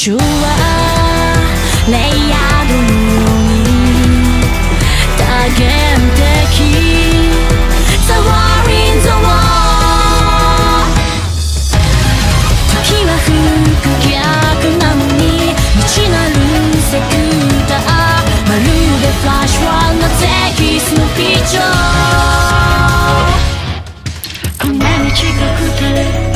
週はレイヤードのように多元的 The war in the war 時は不可逆なのに未知なるセクターまるでフラッシュワンなテキストのピッチャーこんなに近くて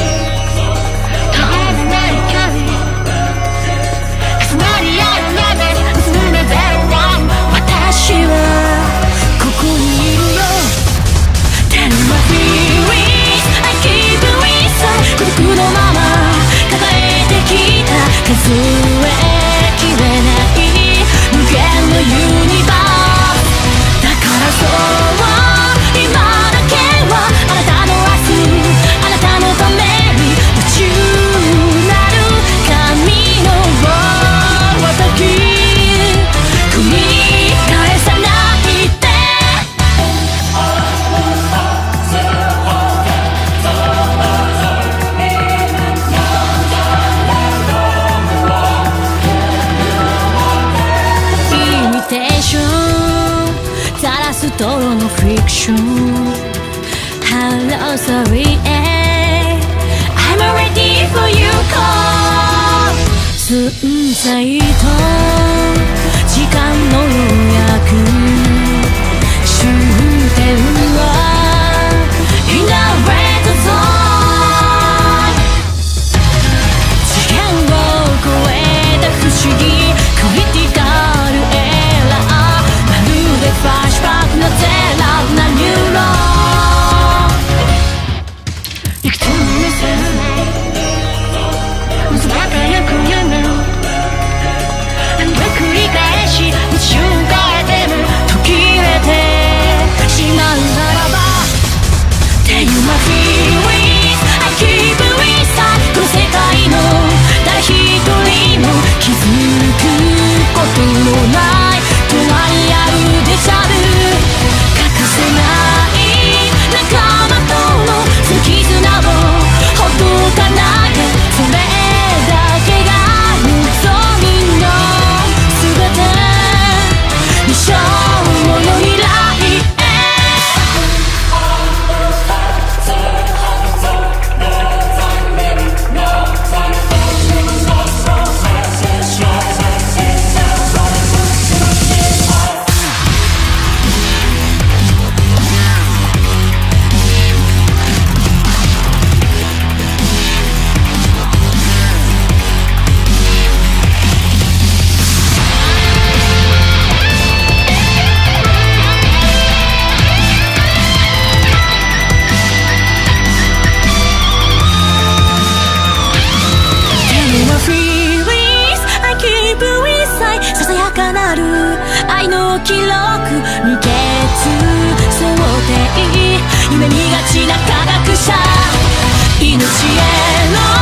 数えきれない無限のユニバースだからそう今だけはあなたの明日あなたのために宇宙なる神の輪き繰り返さないで泥のフィクション Hello sorry I'm ready for you call 寸在と時間の予約終点は In the red zone 次元を超えた不思議クリティカルエラーまるでフラッシュバックなゼラなニューロンいくつも見せない結ばれゆく夢を繰り返し一瞬変えても途切れてしまうならば Tell you my feelings I keep it inside この世界の誰一人も気づくことのない隣り合うデジャブ欠かせない仲間とのその絆をほどかないでそれだけが望みの全て一生の未来ささやかなる愛の記録未決想定夢見がちな科学者命への